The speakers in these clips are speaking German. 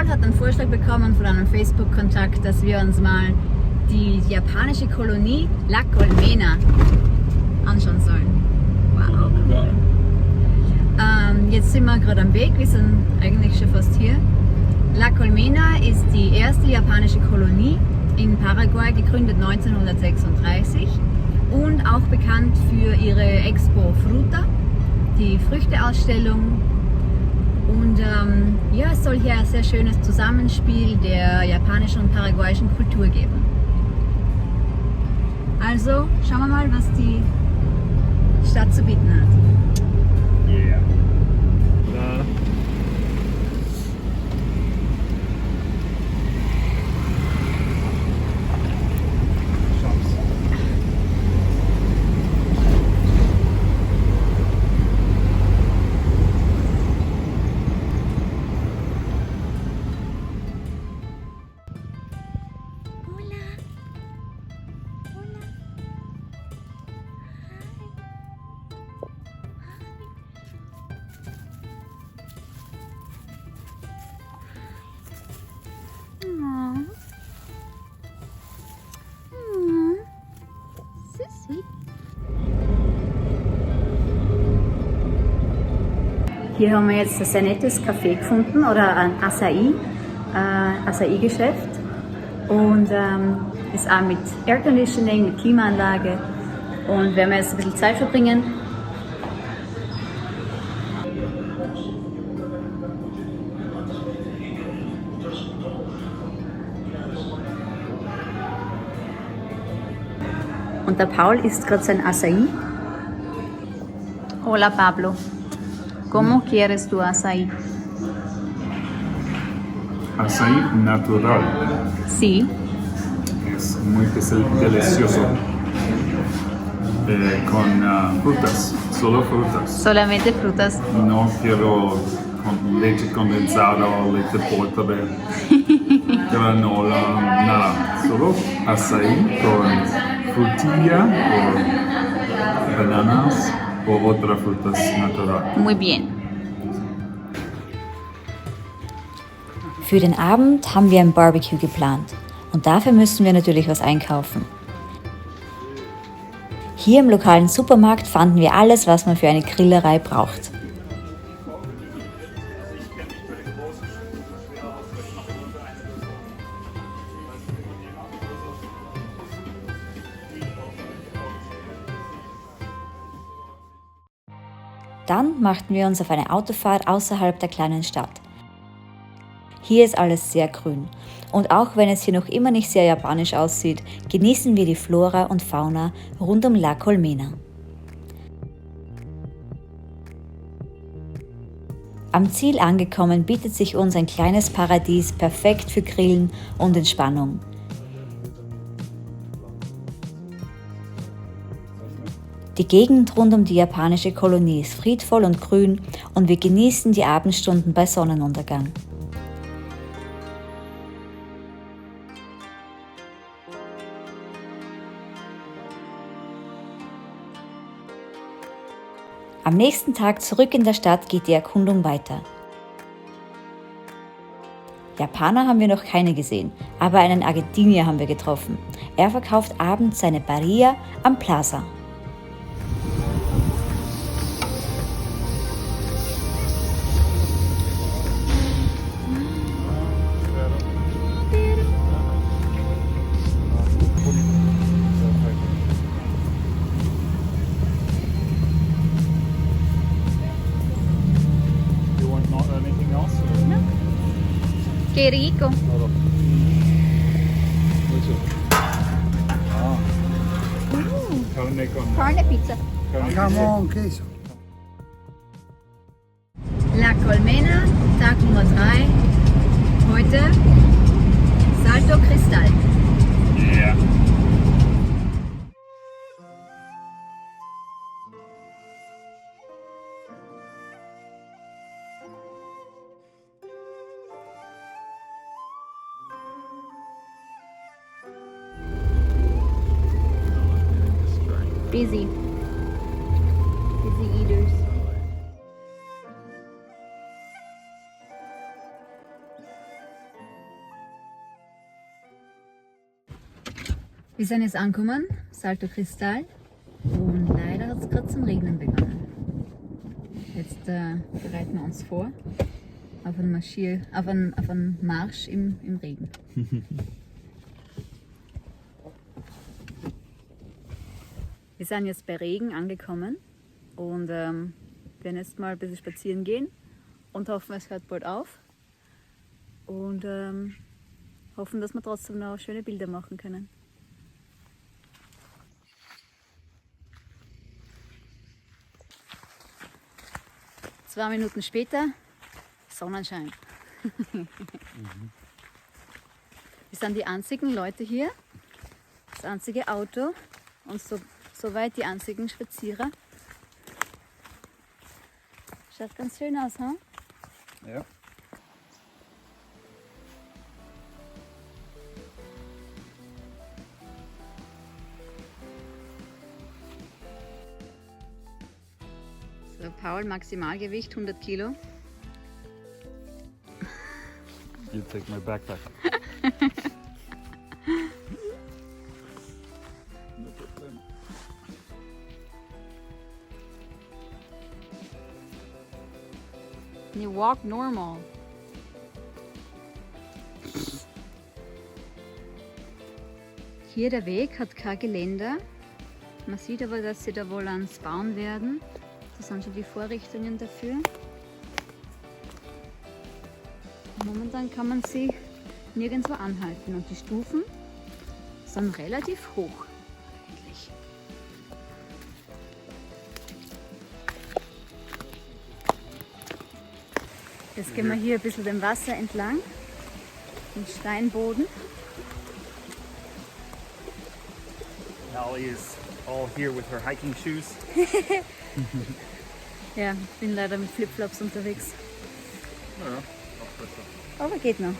Paul hat einen Vorschlag bekommen von einem Facebook-Kontakt, dass wir uns mal die japanische Kolonie La Colmena anschauen sollen. Wow. Jetzt sind wir gerade am Weg, wir sind eigentlich schon fast hier. La Colmena ist die erste japanische Kolonie in Paraguay, gegründet 1936 und auch bekannt für ihre Expo Fruta, die Früchteausstellung. Und ja, es soll hier ein sehr schönes Zusammenspiel der japanischen und paraguayischen Kultur geben. Also schauen wir mal, was die Stadt zu bieten hat. Yeah. Hier haben wir jetzt ein sehr nettes Café gefunden oder ein Acai-Geschäft und ist auch mit Air Conditioning, mit Klimaanlage und werden wir jetzt ein bisschen Zeit verbringen. Und der Paul isst gerade sein Acai. Hola Pablo. ¿Cómo quieres tu açaí? Açaí natural. Sí. Es muy delicioso. Con frutas, solo frutas. Solamente frutas. No quiero con leche condensada o leche portabel, granola, nada. Solo açaí con frutilla o bananas o otras frutas naturales. Muy bien. Für den Abend haben wir ein Barbecue geplant und dafür müssen wir natürlich was einkaufen. Hier im lokalen Supermarkt fanden wir alles, was man für eine Grillerei braucht. Dann machten wir uns auf eine Autofahrt außerhalb der kleinen Stadt. Hier ist alles sehr grün und auch wenn es hier noch immer nicht sehr japanisch aussieht, genießen wir die Flora und Fauna rund um La Colmena. Am Ziel angekommen bietet sich uns ein kleines Paradies perfekt für Grillen und Entspannung. Die Gegend rund um die japanische Kolonie ist friedvoll und grün und wir genießen die Abendstunden bei Sonnenuntergang. Am nächsten Tag zurück in der Stadt geht die Erkundung weiter. Japaner haben wir noch keine gesehen, aber einen Argentinier haben wir getroffen. Er verkauft abends seine Barilla am Plaza. Qué rico. Carne pizza. Jamón, queso. La Colmena, Tag Nummer 3. Heute Salto Cristal. Yeah. Busy eaters. Wir sind jetzt angekommen, Salto Cristal, und leider hat es gerade zum Regnen begonnen. Jetzt bereiten wir uns vor auf einen Marsch im Regen. Wir sind jetzt bei Regen angekommen und werden jetzt mal ein bisschen spazieren gehen und hoffen, es hört bald auf. Und hoffen, dass wir trotzdem noch schöne Bilder machen können. Zwei Minuten später, Sonnenschein. Wir sind die einzigen Leute hier, das einzige Auto und soweit die einzigen Spazierer. Schaut ganz schön aus, hm? Ja. So, Paul, Maximalgewicht 100 Kilo. You take my backpack. No problem. You walk normal. Hier der Weg hat kein Geländer. Man sieht aber, dass sie da wohl ans Bauen werden. Das sind schon die Vorrichtungen dafür. Momentan kann man sie nirgendwo anhalten und die Stufen sind relativ hoch eigentlich. Jetzt gehen wir hier ein bisschen dem Wasser entlang, den Steinboden. Allie is all here with her hiking shoes. Ja, ich bin leider mit Flipflops unterwegs. Ja, auch besser. Aber geht noch.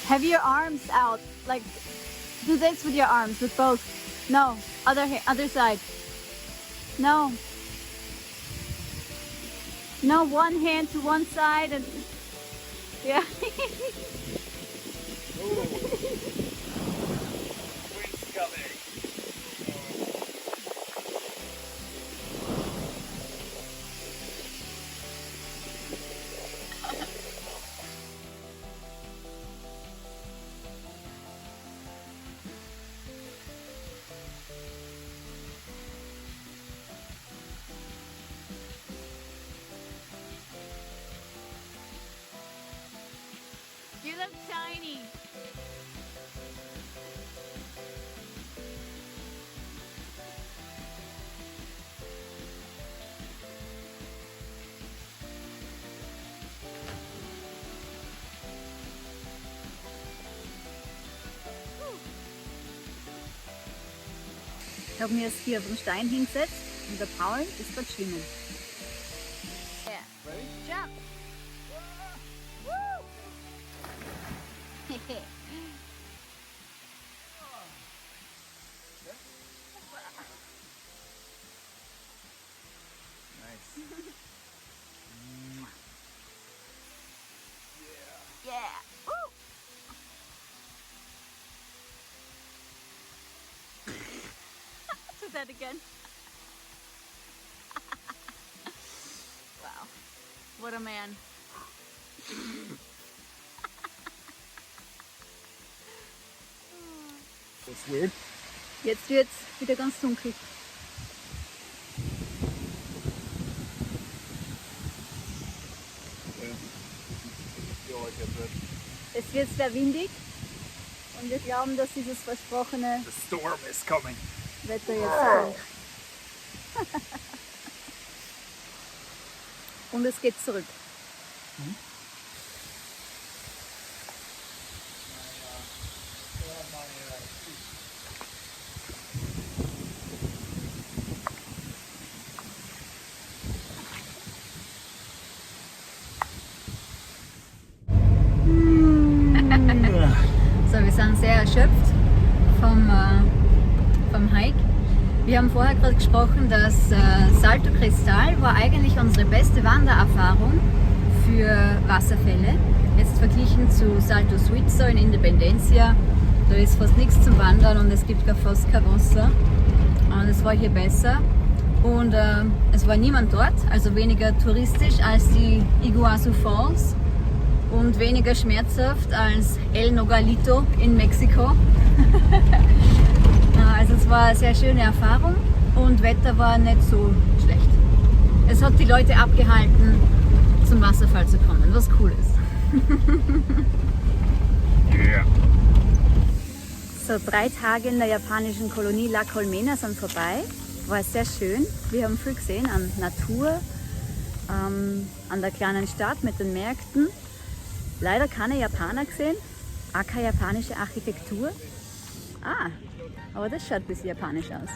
Have your arms out, like do this with your arms, with both. No, other side. No. No, one hand to one side and yeah. You look tiny. Ich habe mir jetzt hier auf den Stein hingesetzt und der Paul ist dort schwimmen. Yeah. Ready? Jump! Woo! Nice. Yeah! Woo! Do that again. Wow. What a man. That's weird. Jetzt wird's wieder ganz dunkel. Feel like a bit. Es wird sehr windig und wir glauben, dass dieses versprochene The storm is coming. Wetter jetzt kommt. Und es geht zurück. sind sehr erschöpft vom Hike. Wir haben vorher gerade gesprochen, dass Salto Cristal war eigentlich unsere beste Wandererfahrung für Wasserfälle. Jetzt verglichen zu Salto Suizo in Independencia, da ist fast nichts zum Wandern und es gibt gar fast kein Wasser. Und es war hier besser. Und es war niemand dort, also weniger touristisch als die Iguazu Falls und weniger schmerzhaft als El Nogalito in Mexiko. Also es war eine sehr schöne Erfahrung und Wetter war nicht so schlecht. Es hat die Leute abgehalten, zum Wasserfall zu kommen, was cool ist. Yeah. So 3 Tage in der japanischen Kolonie La Colmena sind vorbei. War sehr schön. Wir haben viel gesehen an Natur, an der kleinen Stadt mit den Märkten. Leider keine Japaner gesehen, auch keine japanische Architektur. Aber das schaut ein bisschen japanisch aus.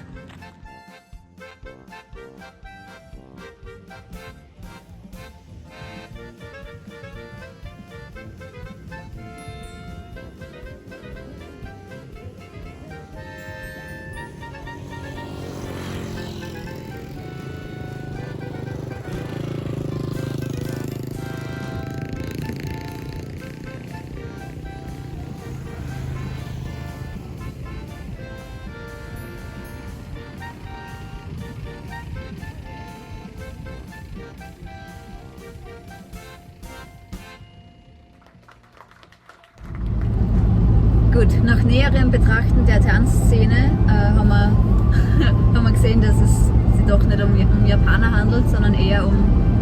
Gut, nach näherem Betrachten der Tanzszene haben wir gesehen, dass es sich doch nicht um Japaner handelt, sondern eher um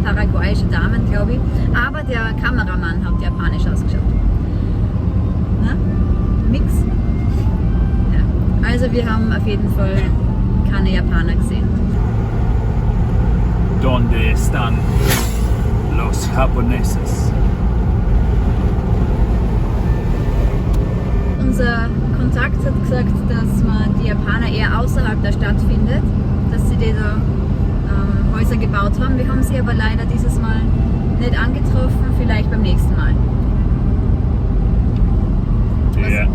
paraguayische Damen, glaube ich. Aber der Kameramann hat japanisch ausgeschaut. Na? Nix? Ja. Also wir haben auf jeden Fall keine Japaner gesehen. ¿Dónde están los japoneses? Unser Kontakt hat gesagt, dass man die Japaner eher außerhalb der Stadt findet, dass sie da Häuser gebaut haben. Wir haben sie aber leider dieses Mal nicht angetroffen, vielleicht beim nächsten Mal. Yeah.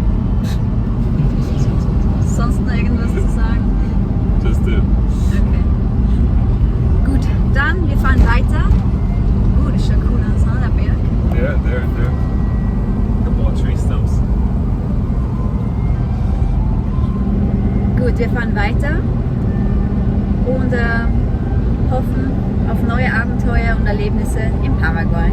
Sonst noch irgendwas zu sagen? Just it. Okay. Gut, dann wir fahren weiter. Das schaut cool aus, ne, der Berg. Yeah, there. Couple of tree stumps. Gut, wir fahren weiter und hoffen auf neue Abenteuer und Erlebnisse in Paraguay.